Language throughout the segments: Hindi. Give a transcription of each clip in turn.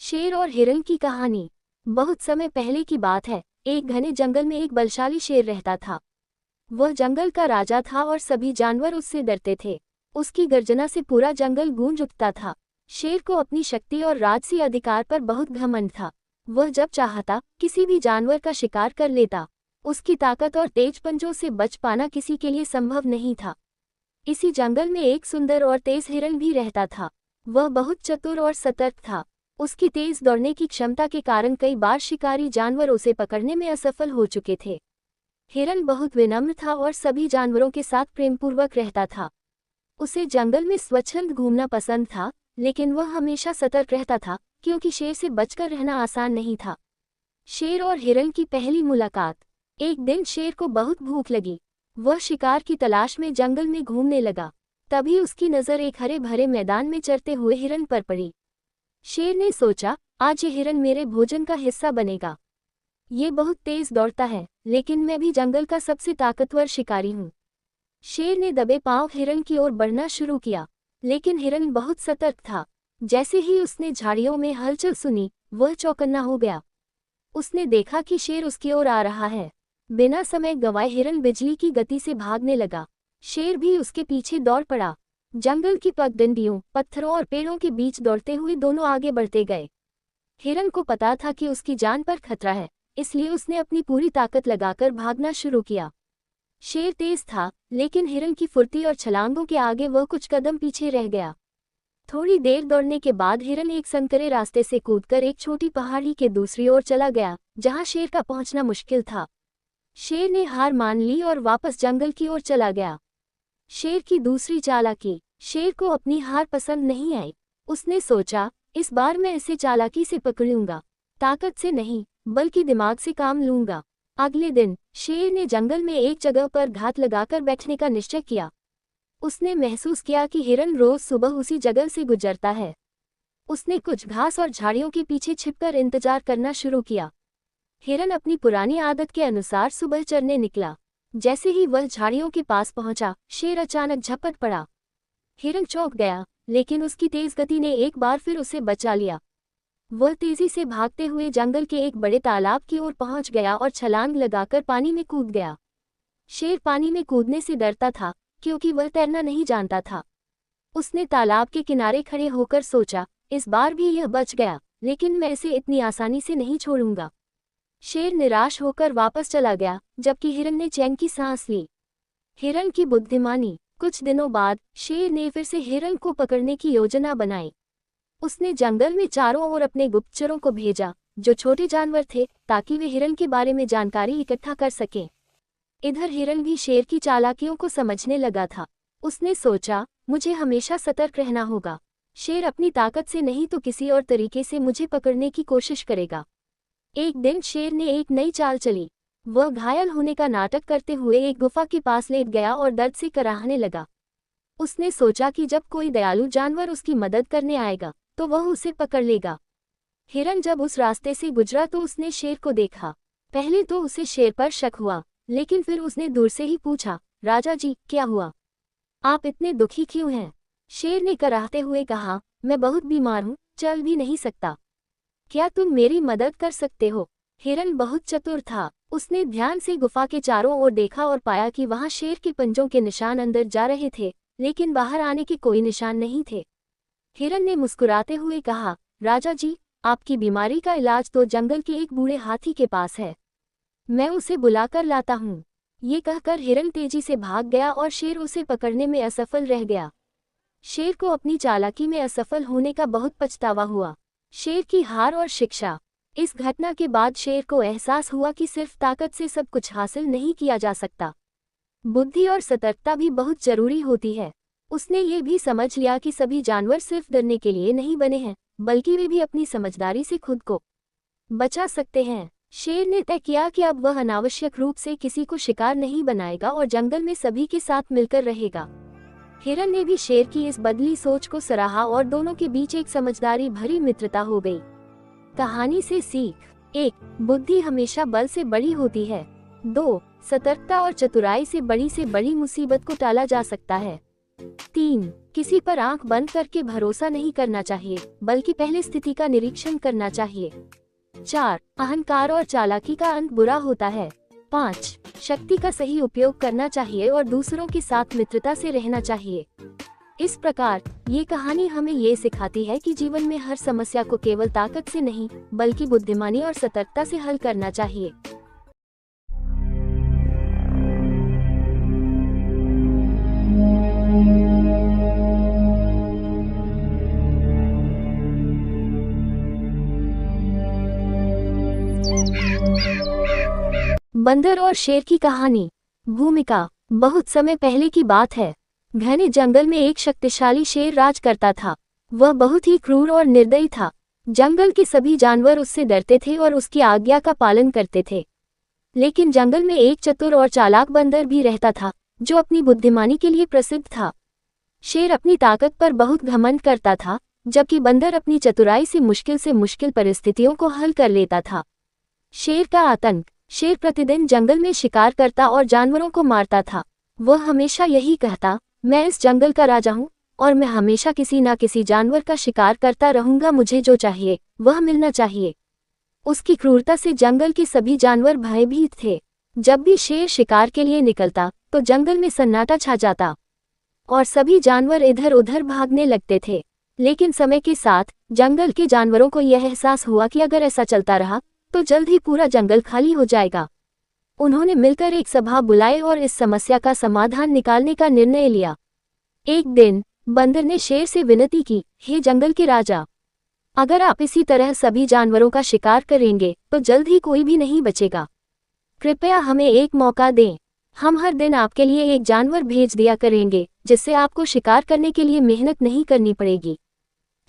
शेर और हिरण की कहानी। बहुत समय पहले की बात है। एक घने जंगल में एक बलशाली शेर रहता था। वह जंगल का राजा था और सभी जानवर उससे डरते थे। उसकी गर्जना से पूरा जंगल गूंज उठता था। शेर को अपनी शक्ति और राजसी अधिकार पर बहुत घमंड था। वह जब चाहता किसी भी जानवर का शिकार कर लेता। उसकी ताकत और तेज पंजों से बच पाना किसी के लिए संभव नहीं था। इसी जंगल में एक सुंदर और तेज हिरण भी रहता था। वह बहुत चतुर और सतर्क था। उसकी तेज दौड़ने की क्षमता के कारण कई बार शिकारी जानवर उसे पकड़ने में असफल हो चुके थे। हिरण बहुत विनम्र था और सभी जानवरों के साथ प्रेमपूर्वक रहता था। उसे जंगल में स्वच्छंद घूमना पसंद था, लेकिन वह हमेशा सतर्क रहता था क्योंकि शेर से बचकर रहना आसान नहीं था। शेर और हिरण की पहली मुलाकात। एक दिन शेर को बहुत भूख लगी। वह शिकार की तलाश में जंगल में घूमने लगा। तभी उसकी नज़र एक हरे भरे मैदान में चरते हुए हिरण पर पड़ी। शेर ने सोचा, आज ये हिरण मेरे भोजन का हिस्सा बनेगा। ये बहुत तेज दौड़ता है, लेकिन मैं भी जंगल का सबसे ताकतवर शिकारी हूँ। शेर ने दबे पांव हिरण की ओर बढ़ना शुरू किया, लेकिन हिरण बहुत सतर्क था। जैसे ही उसने झाड़ियों में हलचल सुनी, वह चौकन्ना हो गया। उसने देखा कि शेर उसकी ओर आ रहा है। बिना समय गंवाए हिरण बिजली की गति से भागने लगा। शेर भी उसके पीछे दौड़ पड़ा। जंगल की पगडंडियों, पत्थरों और पेड़ों के बीच दौड़ते हुए दोनों आगे बढ़ते गए। हिरण को पता था कि उसकी जान पर खतरा है, इसलिए उसने अपनी पूरी ताकत लगाकर भागना शुरू किया। शेर तेज था, लेकिन हिरण की फुर्ती और छलांगों के आगे वह कुछ कदम पीछे रह गया। थोड़ी देर दौड़ने के बाद हिरण एक संकरे रास्ते से कूदकर एक छोटी पहाड़ी के दूसरी ओर चला गया, जहां शेर का पहुंचना मुश्किल था। शेर ने हार मान ली और वापस जंगल की ओर चला गया। शेर की दूसरी चालाकी। शेर को अपनी हार पसंद नहीं आई। उसने सोचा, इस बार मैं इसे चालाकी से पकड़ूंगा, ताकत से नहीं, बल्कि दिमाग से काम लूंगा। अगले दिन शेर ने जंगल में एक जगह पर घात लगाकर बैठने का निश्चय किया। उसने महसूस किया कि हिरण रोज सुबह उसी जगह से गुजरता है। उसने कुछ घास और झाड़ियों के पीछे छिपकर इंतजार करना शुरू किया। हिरण अपनी पुरानी आदत के अनुसार सुबह चरने निकला। जैसे ही वह झाड़ियों के पास पहुंचा, शेर अचानक झपट पड़ा। हिरण चौंक गया, लेकिन उसकी तेज गति ने एक बार फिर उसे बचा लिया। वह तेजी से भागते हुए जंगल के एक बड़े तालाब की ओर पहुंच गया और छलांग लगाकर पानी में कूद गया। शेर पानी में कूदने से डरता था, क्योंकि वह तैरना नहीं जानता था। उसने तालाब के किनारे खड़े होकर सोचा, इस बार भी यह बच गया, लेकिन मैं इसे इतनी आसानी से नहीं छोड़ूंगा। शेर निराश होकर वापस चला गया, जबकि हिरण ने चैन की सांस ली। हिरण की बुद्धिमानी। कुछ दिनों बाद शेर ने फिर से हिरण को पकड़ने की योजना बनाई। उसने जंगल में चारों ओर अपने गुप्तचरों को भेजा, जो छोटे जानवर थे, ताकि वे हिरण के बारे में जानकारी इकट्ठा कर सकें। इधर हिरण भी शेर की चालाकियों को समझने लगा था। उसने सोचा, मुझे हमेशा सतर्क रहना होगा। शेर अपनी ताकत से नहीं तो किसी और तरीके से मुझे पकड़ने की कोशिश करेगा। एक दिन शेर ने एक नई चाल चली। वह घायल होने का नाटक करते हुए एक गुफा के पास लेट गया और दर्द से कराहने लगा। उसने सोचा कि जब कोई दयालु जानवर उसकी मदद करने आएगा, तो वह उसे पकड़ लेगा। हिरण जब उस रास्ते से गुजरा तो उसने शेर को देखा। पहले तो उसे शेर पर शक हुआ, लेकिन फिर उसने दूर से ही पूछा, राजा जी, क्या हुआ? आप इतने दुखी क्यों हैं? शेर ने कराहते हुए कहा, मैं बहुत बीमार हूँ, चल भी नहीं सकता। क्या तुम मेरी मदद कर सकते हो? हिरण बहुत चतुर था। उसने ध्यान से गुफा के चारों ओर देखा और पाया कि वहां शेर के पंजों के निशान अंदर जा रहे थे, लेकिन बाहर आने के कोई निशान नहीं थे। हिरण ने मुस्कुराते हुए कहा, राजा जी, आपकी बीमारी का इलाज तो जंगल के एक बूढ़े हाथी के पास है। मैं उसे बुलाकर लाता हूँ। ये कहकर हिरण तेजी से भाग गया और शेर उसे पकड़ने में असफल रह गया। शेर को अपनी चालाकी में असफल होने का बहुत पछतावा हुआ। शेर की हार और शिक्षा। इस घटना के बाद शेर को एहसास हुआ कि सिर्फ ताकत से सब कुछ हासिल नहीं किया जा सकता। बुद्धि और सतर्कता भी बहुत जरूरी होती है। उसने ये भी समझ लिया कि सभी जानवर सिर्फ डरने के लिए नहीं बने हैं, बल्कि वे भी अपनी समझदारी से खुद को बचा सकते हैं। शेर ने तय किया कि अब वह अनावश्यक रूप से किसी को शिकार नहीं बनाएगा और जंगल में सभी के साथ मिलकर रहेगा। हिरण ने भी शेर की इस बदली सोच को सराहा और दोनों के बीच एक समझदारी भरी मित्रता हो गई। कहानी से सीख। 1. बुद्धि हमेशा बल से बड़ी होती है। 2. सतर्कता और चतुराई से बड़ी मुसीबत को टाला जा सकता है। 3. किसी पर आंख बंद करके भरोसा नहीं करना चाहिए, बल्कि पहले स्थिति का निरीक्षण करना चाहिए। 4. अहंकार और चालाकी का अंत बुरा होता है। 5. शक्ति का सही उपयोग करना चाहिए और दूसरों के साथ मित्रता से रहना चाहिए। इस प्रकार ये कहानी हमें ये सिखाती है कि जीवन में हर समस्या को केवल ताकत से नहीं, बल्कि बुद्धिमानी और सतर्कता से हल करना चाहिए। बंदर और शेर की कहानी। भूमिका। बहुत समय पहले की बात है। घने जंगल में एक शक्तिशाली शेर राज करता था। वह बहुत ही क्रूर और निर्दयी था। जंगल के सभी जानवर उससे डरते थे और उसकी आज्ञा का पालन करते थे। लेकिन जंगल में एक चतुर और चालाक बंदर भी रहता था, जो अपनी बुद्धिमानी के लिए प्रसिद्ध था। शेर अपनी ताकत पर बहुत घमंड करता था, जबकि बंदर अपनी चतुराई से मुश्किल परिस्थितियों को हल कर लेता था। शेर का आतंक। शेर प्रतिदिन जंगल में शिकार करता और जानवरों को मारता था। वह हमेशा यही कहता, मैं इस जंगल का राजा हूँ और मैं हमेशा किसी न किसी जानवर का शिकार करता रहूंगा। मुझे जो चाहिए वह मिलना चाहिए। उसकी क्रूरता से जंगल के सभी जानवर भयभीत थे। जब भी शेर शिकार के लिए निकलता तो जंगल में सन्नाटा छा जाता और सभी जानवर इधर उधर भागने लगते थे। लेकिन समय के साथ जंगल के जानवरों को यह एहसास हुआ कि अगर ऐसा चलता रहा तो जल्द ही पूरा जंगल खाली हो जाएगा। उन्होंने मिलकर एक सभा बुलाई और इस समस्या का समाधान निकालने का निर्णय लिया। एक दिन बंदर ने शेर से विनती की, हे जंगल के राजा, अगर आप इसी तरह सभी जानवरों का शिकार करेंगे तो जल्द ही कोई भी नहीं बचेगा। कृपया हमें एक मौका दें। हम हर दिन आपके लिए एक जानवर भेज दिया करेंगे, जिससे आपको शिकार करने के लिए मेहनत नहीं करनी पड़ेगी।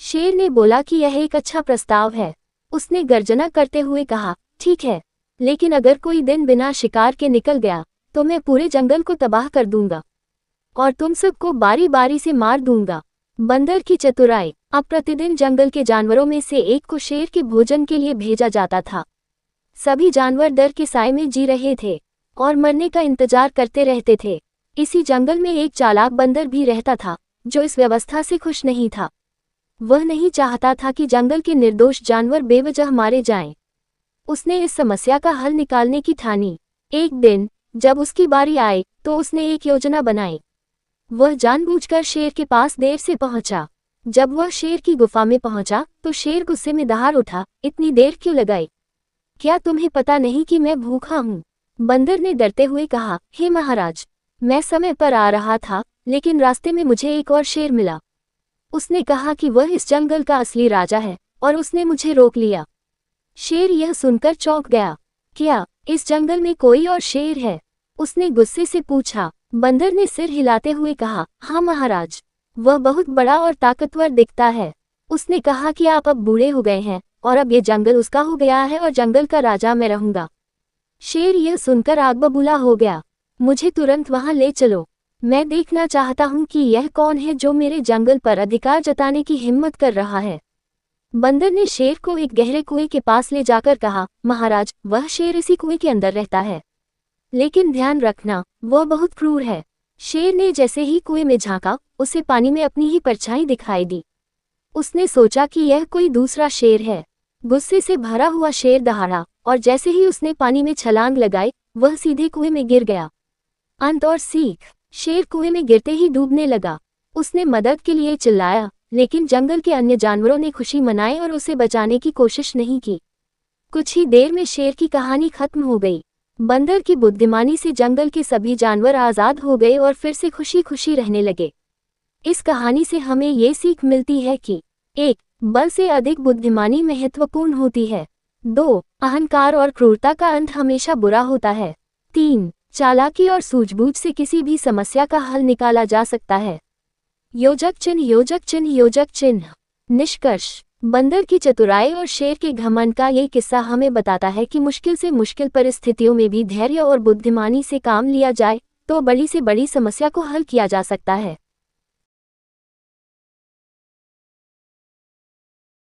शेर ने बोला कि यह एक अच्छा प्रस्ताव है। उसने गर्जना करते हुए कहा, ठीक है, लेकिन अगर कोई दिन बिना शिकार के निकल गया तो मैं पूरे जंगल को तबाह कर दूंगा और तुम सबको बारी बारी से मार दूंगा। बंदर की चतुराई। अब प्रतिदिन जंगल के जानवरों में से एक को शेर के भोजन के लिए भेजा जाता था। सभी जानवर डर के साए में जी रहे थे और मरने का इंतजार करते रहते थे। इसी जंगल में एक चालाक बंदर भी रहता था, जो इस व्यवस्था से खुश नहीं था। वह नहीं चाहता था कि जंगल के निर्दोष जानवर बेवजह मारे जाएं। उसने इस समस्या का हल निकालने की ठानी। एक दिन जब उसकी बारी आई तो उसने एक योजना बनाई। वह जानबूझकर शेर के पास देर से पहुंचा। जब वह शेर की गुफा में पहुंचा तो शेर गुस्से में दहाड़ उठा, इतनी देर क्यों लगाई? क्या तुम्हें पता नहीं कि मैं भूखा हूँ? बंदर ने डरते हुए कहा, हे महाराज, मैं समय पर आ रहा था, लेकिन रास्ते में मुझे एक और शेर मिला। उसने कहा कि वह इस जंगल का असली राजा है और उसने मुझे रोक लिया। शेर यह सुनकर चौंक गया। क्या इस जंगल में कोई और शेर है? उसने गुस्से से पूछा। बंदर ने सिर हिलाते हुए कहा, हाँ महाराज, वह बहुत बड़ा और ताकतवर दिखता है। उसने कहा कि आप अब बूढ़े हो गए हैं और अब ये जंगल उसका हो गया है और जंगल का राजा मैं रहूंगा। शेर यह सुनकर आग बबूला हो गया। मुझे तुरंत वहां ले चलो। मैं देखना चाहता हूं कि यह कौन है जो मेरे जंगल पर अधिकार जताने की हिम्मत कर रहा है। बंदर ने शेर को एक गहरे कुएं के पास ले जाकर कहा, महाराज, वह शेर इसी कुएं के अंदर रहता है, लेकिन ध्यान रखना, वह बहुत क्रूर है। शेर ने जैसे ही कुएं में झांका, उसे पानी में अपनी ही परछाई दिखाई दी। उसने सोचा कि यह कोई दूसरा शेर है। गुस्से से भरा हुआ शेर दहाड़ा और जैसे ही उसने पानी में छलांग लगाई, वह सीधे कुएं में गिर गया। अंत और सीख। शेर कुएं में गिरते ही डूबने लगा। उसने मदद के लिए चिल्लाया, लेकिन जंगल के अन्य जानवरों ने खुशी मनाई और उसे बचाने की कोशिश नहीं की। कुछ ही देर में शेर की कहानी खत्म हो गई। बंदर की बुद्धिमानी से जंगल के सभी जानवर आजाद हो गए और फिर से खुशी खुशी रहने लगे। इस कहानी से हमें ये सीख मिलती है कि 1. बल से अधिक बुद्धिमानी महत्वपूर्ण होती है। 2. अहंकार और क्रूरता का अंत हमेशा बुरा होता है। 3. चालाकी और सूझबूझ से किसी भी समस्या का हल निकाला जा सकता है। योजक चिन्ह, योजक चिन्ह, योजक चिन्ह। निष्कर्ष। बंदर की चतुराई और शेर के घमंड का ये किस्सा हमें बताता है कि मुश्किल से मुश्किल परिस्थितियों में भी धैर्य और बुद्धिमानी से काम लिया जाए तो बड़ी से बड़ी समस्या को हल किया जा सकता है।